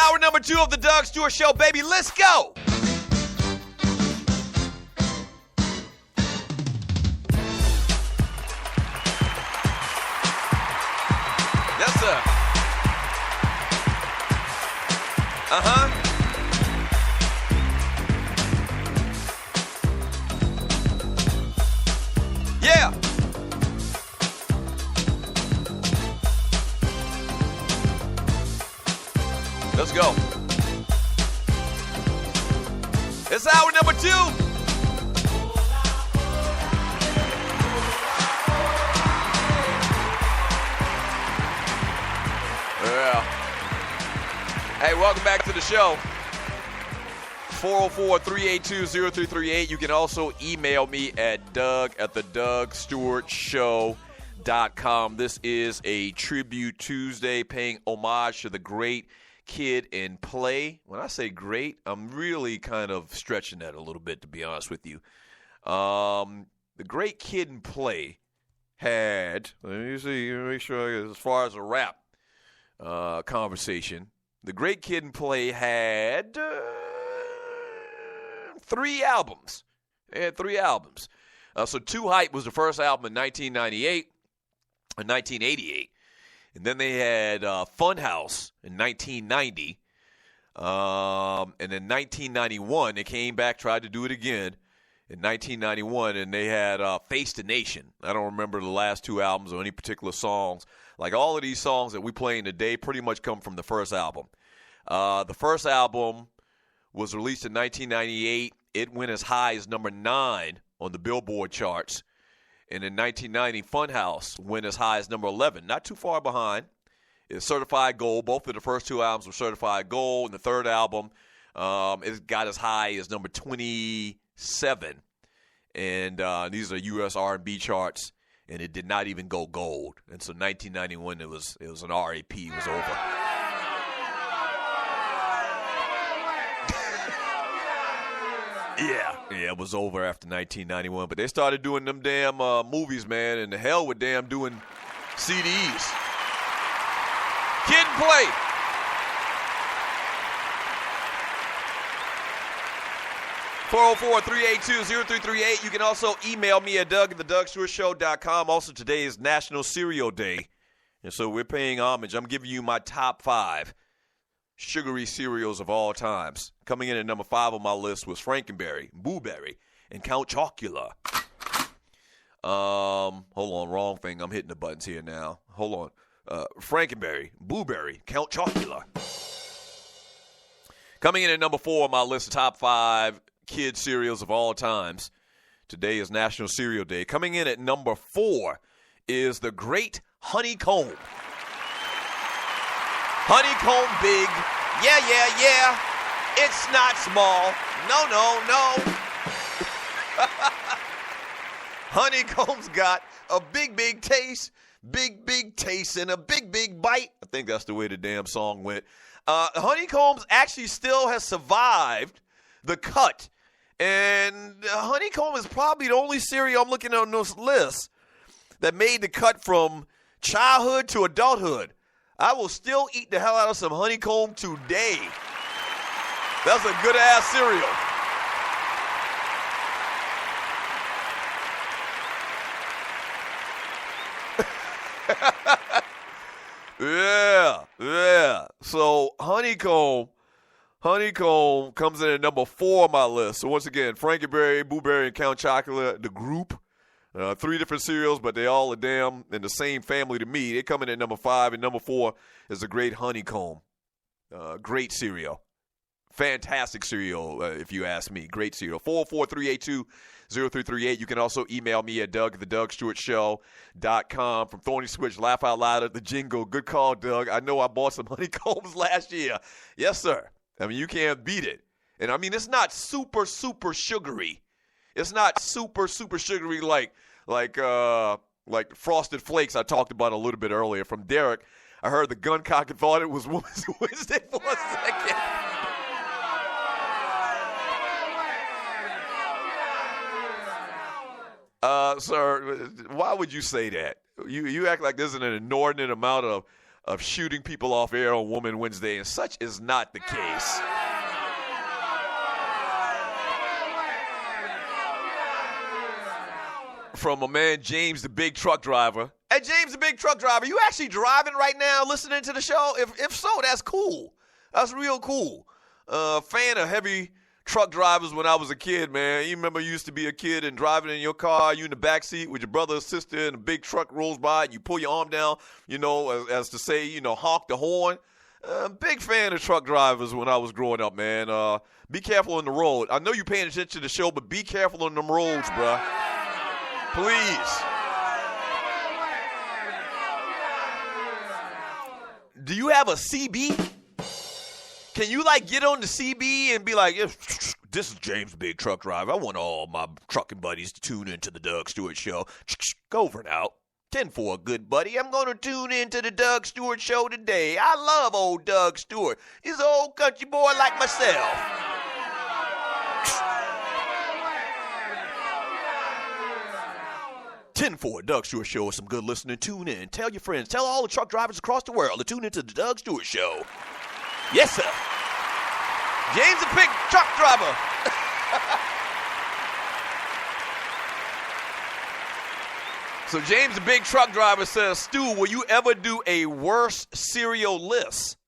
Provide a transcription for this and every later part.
hour number 2 of the Doug Stewart Show, baby. Let's go. Yes, sir. Uh-huh. Yeah. Let's go. It's hour number 2. Yeah. Hey, welcome back to the show. 404-382-0338. You can also email me at doug@thedugstewartshow.com. This is a Tribute Tuesday paying homage to the great Kid and Play. When I say great, I'm really kind of stretching that a little bit, to be honest with you. The great Kid and Play had, let me see, make sure as far as a rap conversation, the great Kid and Play had 3 albums. They had 3 albums. So Too Hype was the first album in 1988. And then they had Funhouse in 1990. And in 1991, they came back, tried to do it again in 1991, and they had Face the Nation. I don't remember the last 2 albums or any particular songs. Like all of these songs that we playing today pretty much come from the first album. The first album was released in 1998. It went as high as number 9 on the Billboard charts. And in 1990, Funhouse went as high as number 11. Not too far behind. It's certified gold. Both of the first 2 albums were certified gold. And the third album, it got as high as number 27. And these are U.S. R&B charts. And it did not even go gold. And so 1991, it was an RAP. It was over. Yeah, it was over after 1991. But they started doing them damn movies, man, and the hell with damn doing CDs. Kid and Play. (404-382-0338). You can also email me at doug@thedugstewartshow.com. Also, today is National Cereal Day, and so we're paying homage. I'm giving you my top 5 sugary cereals of all times. Coming in at number 5 on my list was Frankenberry, Blueberry, and Count Chocula. Hold on, wrong thing. I'm hitting the buttons here now. Hold on. Frankenberry, Blueberry, Count Chocula. Coming in at number 4 on my list of top 5 kid cereals of all times. Today is National Cereal Day. Coming in at number 4 is the Great Honeycomb. Honeycomb big, yeah. It's not small, no. Honeycomb's got a big taste, big taste, and a big bite. I think that's the way the damn song went. Honeycombs actually still has survived the cut. And Honeycomb is probably the only cereal I'm looking at on this list that made the cut from childhood to adulthood. I will still eat the hell out of some Honeycomb today. That's a good-ass cereal. Yeah. So Honeycomb comes in at number 4 on my list. So once again, Frankenberry, Blueberry, and Count Chocula, the group. 3 different cereals, but they all are damn in the same family to me. They come in at number 5, and number 4 is the Great Honeycomb. Great cereal. Fantastic cereal, if you ask me. Great cereal. 404-382-0338. You can also email me at doug@thedugstewartshow.com. From Thorny Switch, laugh out loud at the jingle. Good call, Doug. I know I bought some honeycombs last year. Yes, sir. I mean, you can't beat it. And, I mean, it's not super sugary. It's not super sugary like Frosted Flakes I talked about a little bit earlier from Derek. I heard the gun cock and thought it was Wednesday for a second. Sir, why would you say that? You act like there's an inordinate amount of shooting people off air on Woman Wednesday, and such is not the case. From a man, James the Big Truck Driver. Hey, James the Big Truck Driver, you actually driving right now listening to the show? If so, that's cool. That's real cool. Fan of heavy truck drivers when I was a kid, man. You remember you used to be a kid and driving in your car, you in the back seat with your brother or sister, and a big truck rolls by and you pull your arm down, as to say, honk the horn. Big fan of truck drivers when I was growing up, man. Be careful on the road. I know you're paying attention to the show, but be careful on them roads, bruh. Please. Do you have a CB? Can you, get on the CB and be like, this is James Big Truck Driver. I want all my trucking buddies to tune into the Doug Stewart Show. Go over and out. 10-4, good buddy. I'm going to tune into the Doug Stewart Show today. I love old Doug Stewart. He's an old country boy like myself. 10-4, Doug Stewart Show is some good listening. Tune in. Tell your friends. Tell all the truck drivers across the world to tune into the Doug Stewart Show. Yes, sir. James the Big Truck Driver. So James the Big Truck Driver says, Stu, will you ever do a worst cereal list?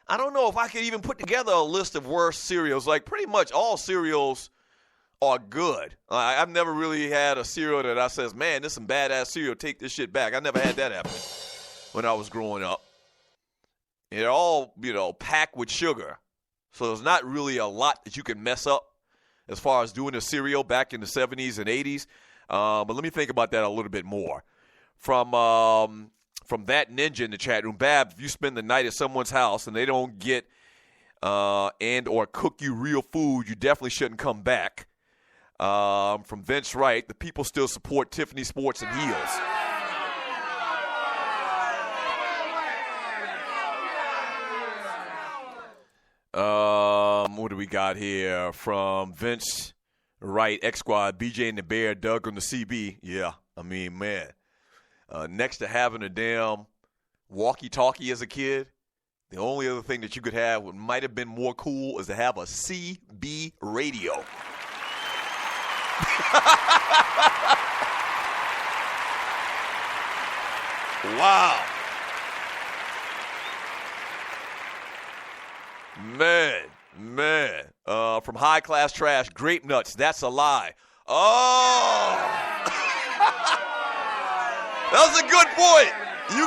I don't know if I could even put together a list of worst cereals. Pretty much all cereals are good. I've never really had a cereal that I says, man, this is some badass cereal. Take this shit back. I never had that happen when I was growing up. They're all, packed with sugar. So there's not really a lot that you can mess up as far as doing a cereal back in the 70s and 80s. But let me think about that a little bit more. From that ninja in the chat room, Bab, if you spend the night at someone's house and they don't get and or cook you real food, you definitely shouldn't come back. From Vince Wright, the people still support Tiffany Sports and Heels. What do we got here? From Vince Wright, X Squad, BJ and the Bear, Doug on the CB. Yeah, man. Next to having a damn walkie-talkie as a kid, the only other thing that you could have what might have been more cool is to have a CB radio. Wow. Man. From High Class Trash, Grape Nuts, that's a lie. Oh. That was a good point. You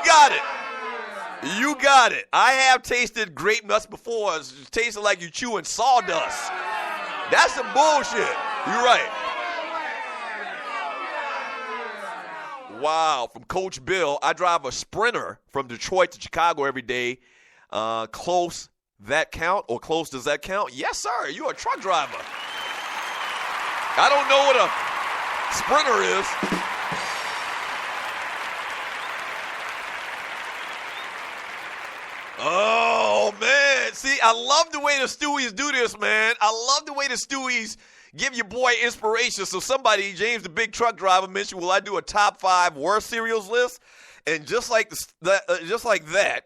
got it. I have tasted grape nuts before. It tasted like you chewing sawdust. That's some bullshit. You're right. Wow. From Coach Bill, I drive a Sprinter from Detroit to Chicago every day. Close that count or close does that count? Yes, sir. You're a truck driver. I don't know what a Sprinter is. Oh, man. See, I love the way the Stewies do this, man. I love the way the Stewies give your boy inspiration. So somebody, James the Big Truck Driver, mentioned, will I do a top 5 worst cereals list? And just like that,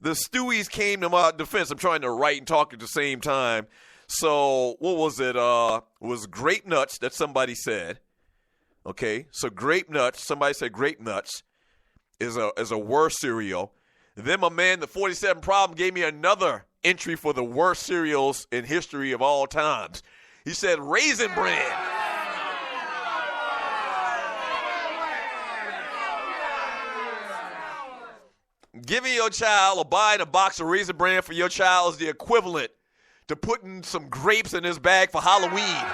the Stewies came to my defense. I'm trying to write and talk at the same time. So what was it? It was Grape Nuts that somebody said. Okay, so Grape Nuts, somebody said Grape Nuts is a worst cereal. Then my man, the 47 Problem, gave me another entry for the worst cereals in history of all times. He said Raisin Bran. Giving your child or buying a box of Raisin Bran for your child is the equivalent to putting some grapes in his bag for Halloween.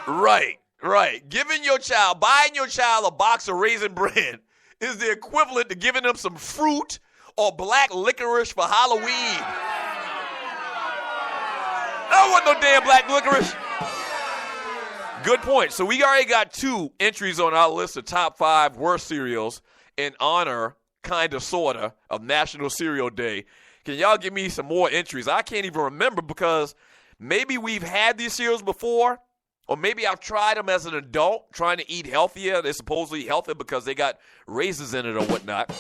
Right. Buying your child a box of Raisin Bran is the equivalent to giving them some fruit or black licorice for Halloween. I don't want no damn black licorice. Good point. So we already got 2 entries on our list of top 5 worst cereals in honor, kind of, sort of National Cereal Day. Can y'all give me some more entries? I can't even remember because maybe we've had these cereals before Or maybe I've tried them as an adult, trying to eat healthier. They're supposedly healthier because they got raisins in it or whatnot.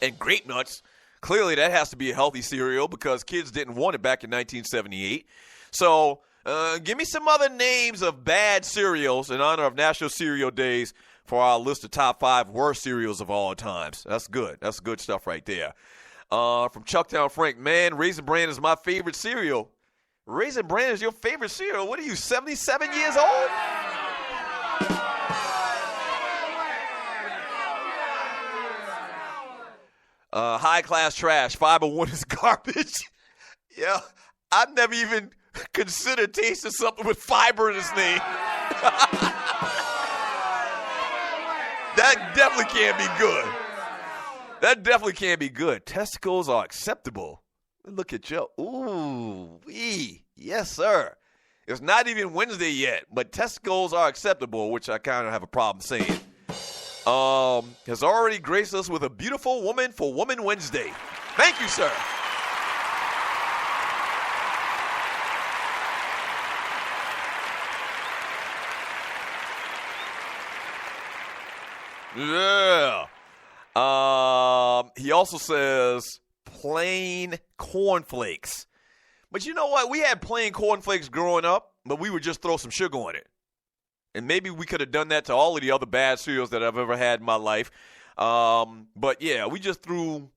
And grape nuts. Clearly, that has to be a healthy cereal because kids didn't want it back in 1978. So give me some other names of bad cereals in honor of National Cereal Days for our list of top 5 worst cereals of all times. That's good. That's good stuff right there. From Chucktown Frank, man, Raisin Bran is my favorite cereal. Raisin Bran is your favorite cereal? What are you, 77 years old? High class trash. Fiber One is garbage. Yeah, I've never even considered tasting something with fiber in its name. That definitely can't be good. That definitely can't be good. Testicles are acceptable. Look at you. Ooh, wee. Yes, sir. It's not even Wednesday yet, but testicles are acceptable, which I kind of have a problem saying. Has already graced us with a beautiful woman for Woman Wednesday. Thank you, sir. Yeah. He also says plain cornflakes. But you know what? We had plain cornflakes growing up, but we would just throw some sugar on it. And maybe we could have done that to all of the other bad cereals that I've ever had in my life. But yeah, we just threw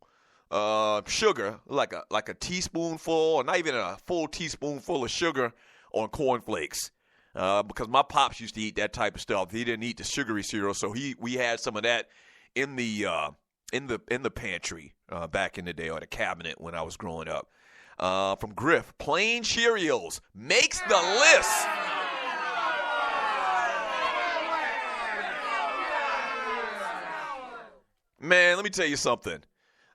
sugar, like a teaspoonful, or not even a full teaspoonful of sugar on cornflakes. Because my pops used to eat that type of stuff. He didn't eat the sugary cereal, so we had some of that in the pantry back in the day, or the cabinet when I was growing up. From Griff, plain Cheerios makes the list. Man, let me tell you something.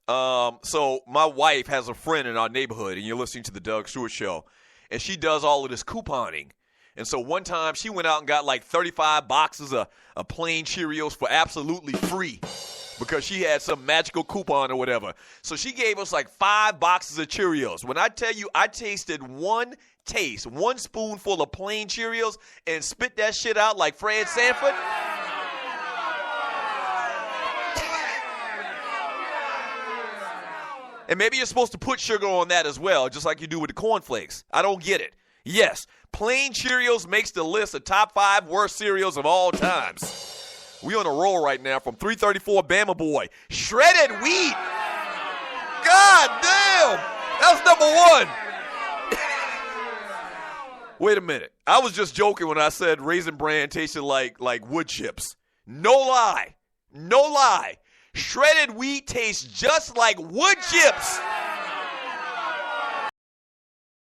So my wife has a friend in our neighborhood, and you're listening to the Doug Stewart Show, and she does all of this couponing. And so one time she went out and got like 35 boxes of plain Cheerios for absolutely free because she had some magical coupon or whatever. So she gave us like 5 boxes of Cheerios. When I tell you I tasted one spoonful of plain Cheerios and spit that shit out like Fred Sanford. And maybe you're supposed to put sugar on that as well, just like you do with the cornflakes. I don't get it. Yes, plain Cheerios makes the list of top 5 worst cereals of all times. We on a roll right now from 334 Bama Boy. Shredded wheat. God damn. That's number 1. Wait a minute. I was just joking when I said Raisin Bran tasted like wood chips. No lie. No lie. Shredded wheat tastes just like wood chips.